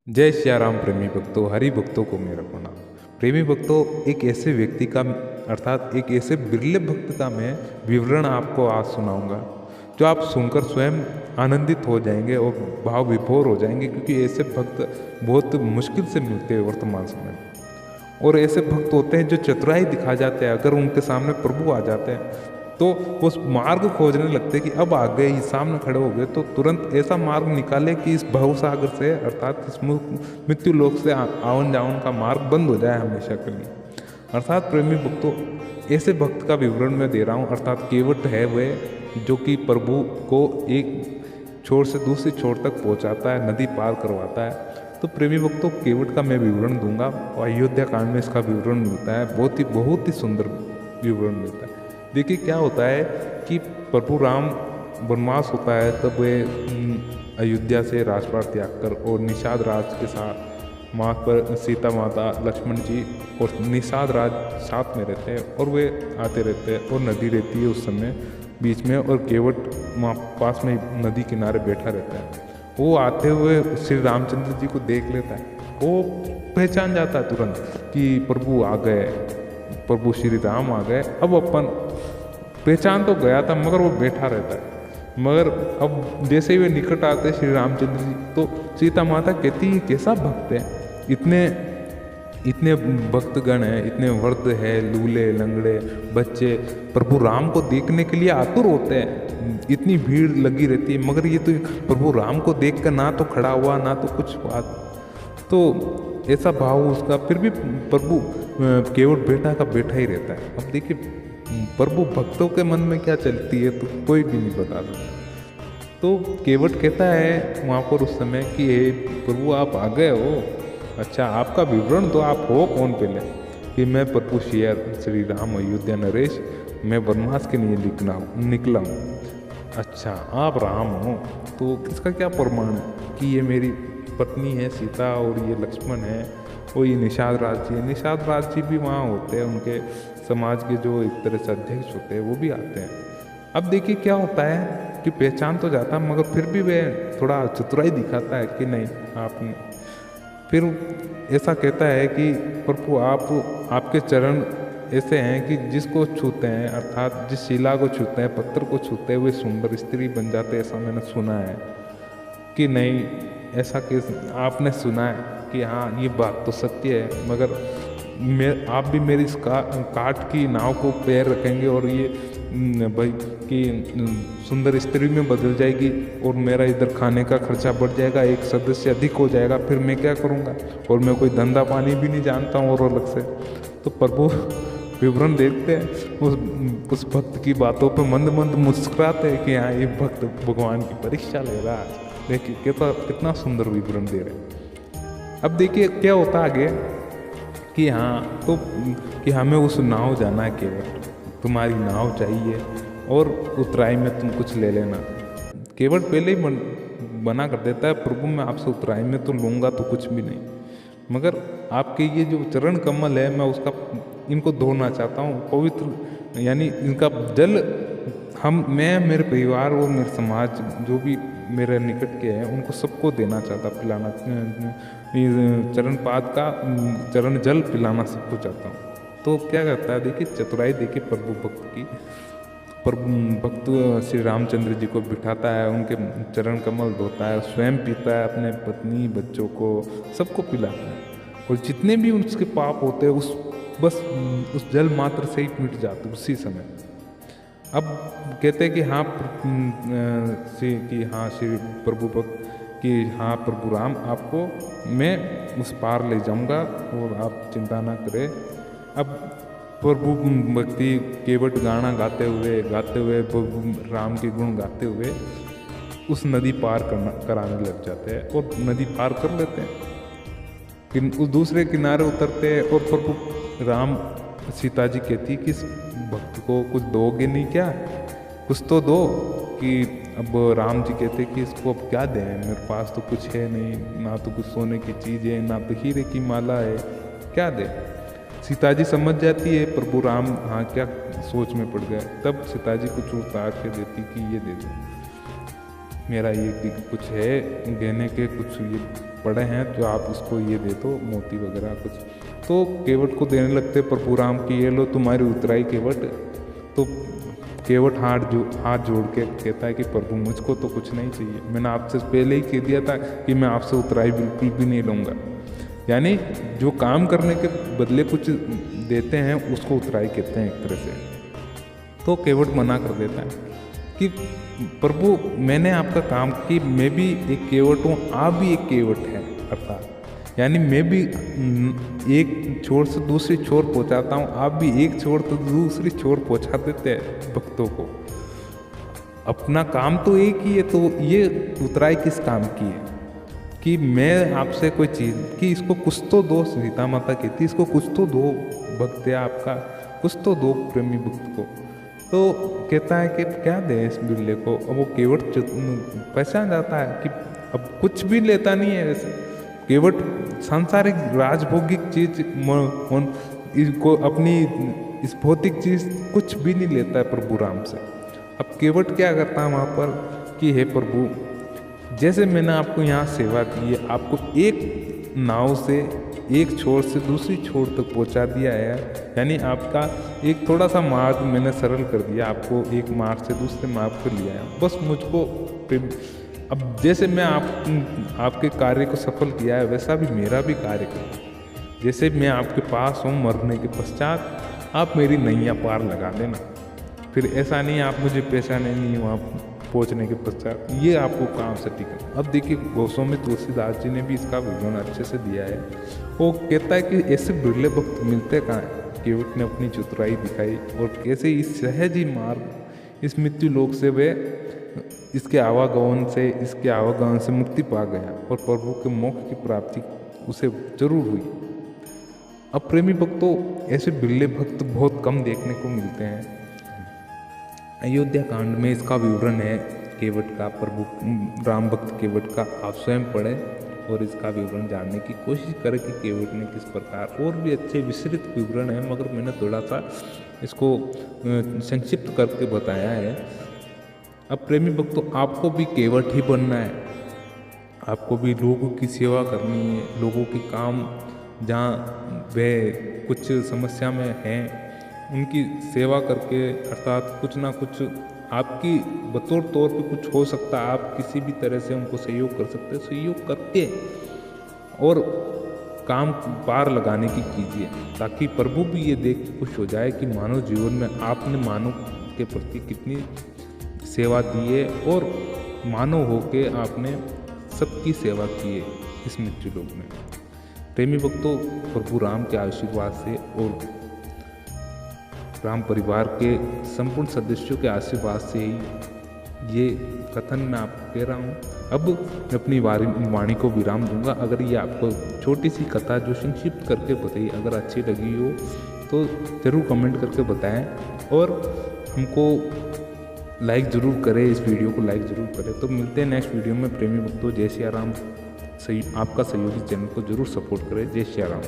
जय सिया राम प्रेमी भक्तों, हरि भक्तों को मेरा प्रणाम। प्रेमी भक्तों, एक ऐसे व्यक्ति का अर्थात एक ऐसे बिरले भक्त का मैं विवरण आपको आज सुनाऊंगा जो आप सुनकर स्वयं आनंदित हो जाएंगे और भाव विभोर हो जाएंगे, क्योंकि ऐसे भक्त बहुत मुश्किल से मिलते हैं वर्तमान समय में। और ऐसे भक्त होते हैं जो चतुराई दिखा जाते हैं। अगर उनके सामने प्रभु आ जाते हैं तो वो उस मार्ग खोजने लगते कि अब आ गए, इस सामने खड़े हो गए तो तुरंत ऐसा मार्ग निकाले कि इस भवसागर से अर्थात इस मृत्यु लोक से आवन जावन का मार्ग बंद हो जाए हमेशा के लिए। अर्थात प्रेमी भक्तों, ऐसे भक्त का विवरण मैं दे रहा हूँ। अर्थात केवट है वह जो कि प्रभु को एक छोर से दूसरी छोर तक पहुँचाता है, नदी पार करवाता है। तो प्रेमी भक्तों, केवट का मैं विवरण दूंगा और अयोध्या कांड में इसका विवरण मिलता है। बहुत ही सुंदर विवरण मिलता है। देखिए क्या होता है कि प्रभु राम वनवास होता है, तब वे अयोध्या से राजपाट त्याग कर और निषाद राज के साथ माँ पर सीता माता लक्ष्मण जी और निषाद राज साथ में रहते हैं और वे आते रहते हैं और नदी रहती है उस समय बीच में, और केवट वहाँ पास में नदी किनारे बैठा रहता है। वो आते हुए श्री रामचंद्र जी को देख लेता है, वो पहचान जाता है तुरंत कि प्रभु आ गए, प्रभु श्री राम आ गए। अब अपन पहचान तो गया था मगर वो बैठा रहता है। मगर अब जैसे ही वे निकट आते श्री रामचंद्र जी तो सीता माता कहती है कैसा भक्त है, इतने भक्तगण हैं, इतने वृद्ध है, लूले लंगड़े बच्चे प्रभु राम को देखने के लिए आतुर होते हैं, इतनी भीड़ लगी रहती है, मगर ये तो प्रभु राम को देख कर ना तो खड़ा हुआ ना तो कुछ बात। तो ऐसा भाव उसका, फिर भी प्रभु केवट बेटा का बेटा ही रहता है। अब देखिए प्रभु भक्तों के मन में क्या चलती है तो कोई भी नहीं बता सकता। तो केवट कहता है वहाँ पर उस समय कि हे प्रभु आप आ गए हो, अच्छा आपका विवरण तो आप हो कौन पहले। कि मैं प्रभु श्री राम अयोध्या नरेश, मैं वनवास के लिए निकला हूँ। अच्छा आप राम हो, तो इसका क्या प्रमाण है कि ये मेरी पत्नी है सीता और ये लक्ष्मण है और ये निषाद राज जी है। निषाद राज जी भी वहाँ होते हैं, उनके समाज के जो एक तरह से अध्यक्ष होते हैं वो भी आते हैं। अब देखिए क्या होता है कि पहचान तो जाता है, मगर फिर भी वह थोड़ा चतुराई दिखाता है कि नहीं आपने, फिर ऐसा कहता है कि प्रभु आपके चरण ऐसे हैं कि जिसको छूते हैं अर्थात जिस शिला को छूते हैं, पत्थर को छूते हैं, वे सुंदर स्त्री बन जाते हैं, ऐसा मैंने सुना है। कि नहीं ऐसा केस आपने सुना है कि हाँ ये बात तो सत्य है, मगर आप भी मेरी इस काट की नाव को पैर रखेंगे और ये भाई कि सुंदर स्त्री में बदल जाएगी और मेरा इधर खाने का खर्चा बढ़ जाएगा, एक सदस्य अधिक हो जाएगा, फिर मैं क्या करूँगा, और मैं कोई धंधा पानी भी नहीं जानता हूँ और अलग से। तो प्रभु विवरण देखते हैं उस भक्त की बातों पे मंद मंद मुस्कुराते हैं कि हाँ ये भक्त भगवान की परीक्षा ले रहा है। देखिए कितना सुंदर विवरण दे रहे हैं। अब देखिए क्या होता आगे कि हाँ तो कि हमें उस नाव जाना है, केवट तुम्हारी नाव चाहिए और उतराई में तुम कुछ ले लेना। केवट पहले ही मना कर देता है, प्रभु मैं आपसे उतराई में तो लूँगा तो कुछ भी नहीं, मगर आपके ये जो चरण कमल है मैं उसका इनको धोना चाहता हूँ, पवित्र यानी इनका जल मैं मेरे परिवार और मेरे समाज जो भी मेरे निकट के हैं उनको सबको देना चाहता, पिलाना, चरण पाद का चरण जल पिलाना सबको चाहता हूँ। तो क्या करता है देखिए चतुराई देखिए प्रभु भक्त की। प्रभु भक्त श्री रामचंद्र जी को बिठाता है, उनके चरण कमल धोता है, स्वयं पीता है, अपने पत्नी बच्चों को सबको पिलाता है, और जितने भी उसके पाप होते हैं उस जल मात्र से ही मिट जाते उसी समय। अब कहते हैं कि हाँ श्री प्रभु भक्त कि हाँ प्रभु राम आपको मैं उस पार ले जाऊंगा और आप चिंता ना करें। अब प्रभु भक्ति केवट गाना गाते हुए राम के गुण गाते हुए उस नदी पार कराने लग जाते हैं और नदी पार कर लेते हैं। उस दूसरे किनारे उतरते हैं और प्रभु राम सीता जी कहती कि इस भक्त को कुछ दोगे नहीं क्या, कुछ तो दो। कि अब राम जी कहते कि इसको अब क्या दें, मेरे पास तो कुछ है नहीं, ना तो कुछ सोने की चीज़ है ना तो हीरे की माला है, क्या दें। सीता जी समझ जाती है, प्रभु राम हाँ क्या सोच में पड़ गए। तब सीता जी कुछ उतार के देती कि ये दे दो, मेरा ये कुछ है देने के, कुछ ये पड़े हैं जो आप इसको ये दे दो, मोती वगैरह कुछ। तो केवट को देने लगते प्रभु राम की, ये लो तुम्हारी उतराई केवट। तो केवट हाथ जोड़ के कहता है कि प्रभु मुझको तो कुछ नहीं चाहिए, मैंने आपसे पहले ही कह दिया था कि मैं आपसे उतराई बिल्कुल भी नहीं लूँगा। यानी जो काम करने के बदले कुछ देते हैं उसको उतराई कहते हैं एक तरह से। तो केवट मना कर देता है कि प्रभु मैंने आपका काम की, मैं भी एक केवट हूँ, आप भी एक केवट हैं, अर्थात यानी मैं भी एक छोर से दूसरी छोर पहुँचाता हूँ, आप भी एक छोर तो दूसरी छोर पहुँचा देते हैं भक्तों को। अपना काम तो एक ही है, तो ये उतराई किस काम की है कि मैं आपसे कोई चीज़ कि इसको कुछ तो दो, सीता माता कहती इसको कुछ तो दो भक्त है आपका, कुछ तो दो प्रेमी भक्त को। तो कहता है कि क्या दें इस बिल्ले को। अब वो केवट पहचान जाता है कि अब कुछ भी लेता नहीं है वैसे। केवट सांसारिक राजभोगिक चीज को अपनी इस भौतिक चीज कुछ भी नहीं लेता है प्रभु राम से। अब केवट क्या करता है वहाँ पर कि हे प्रभु, जैसे मैंने आपको यहाँ सेवा की है, आपको एक नाव से एक छोर से दूसरी छोर तक पहुँचा दिया है, यानी आपका एक थोड़ा सा मार्ग मैंने सरल कर दिया, आपको एक मार्ग से दूसरे मार्ग पर लिया है। बस मुझको अब जैसे मैं आपके कार्य को सफल किया है, वैसा भी मेरा भी कार्य करो। जैसे मैं आपके पास हूँ मरने के पश्चात, आप मेरी नैया पार लगा देना। फिर ऐसा नहीं आप मुझे पहचाने नहीं वहाँ पहुँचने के पश्चात, ये आपको काम से टिका। अब देखिए गोस्वामी तुलसीदास जी ने भी इसका विवरण अच्छे से दिया है। वो कहता है कि ऐसे बिरले भक्त मिलते कहाँ हैं। केवट ने अपनी चतुराई दिखाई और कैसे इस सहज ही मार्ग इस मृत्यु लोक से वे इसके आवागमन से मुक्ति पा गया और प्रभु के मोक्ष की प्राप्ति उसे जरूर हुई। अब प्रेमी भक्तों, ऐसे बिरले भक्त बहुत कम देखने को मिलते हैं। अयोध्या कांड में इसका विवरण है केवट का, प्रभु राम भक्त केवट का। आप स्वयं पढ़ें और इसका विवरण जानने की कोशिश करें कि केवट ने किस प्रकार, और भी अच्छे विस्तृत विवरण है, मगर मैंने थोड़ा सा इसको संक्षिप्त करके बताया है। अब प्रेमी भक्तों, आपको भी केवट ही बनना है, आपको भी लोगों की सेवा करनी है। लोगों के काम जहाँ वे कुछ समस्या में हैं उनकी सेवा करके, अर्थात कुछ ना कुछ आपकी बतौर तौर पे कुछ हो सकता है, आप किसी भी तरह से उनको सहयोग कर सकते हैं। सहयोग करके और काम पार लगाने की कीजिए, ताकि प्रभु भी ये देख के खुश हो जाए कि मानव जीवन में आपने मानव के प्रति कितनी सेवा दी है और मानव होके आपने सबकी सेवा की है इस मृत्यु लोक में। प्रेमी भक्तों, प्रभु राम के आशीर्वाद से और राम परिवार के संपूर्ण सदस्यों के आशीर्वाद से ही ये कथन मैं आपको कह रहा हूँ। अब मैं अपनी वाणी को विराम दूंगा। अगर ये आपको छोटी सी कथा जो संक्षिप्त करके बताई अगर अच्छी लगी हो तो ज़रूर कमेंट करके बताएं और हमको लाइक ज़रूर करें, इस वीडियो को लाइक ज़रूर करें। तो मिलते हैं नेक्स्ट वीडियो में। प्रेमी भक्तों, जय सिया राम। आपका सहयोगी चैनल को ज़रूर सपोर्ट करें। जय सिया राम।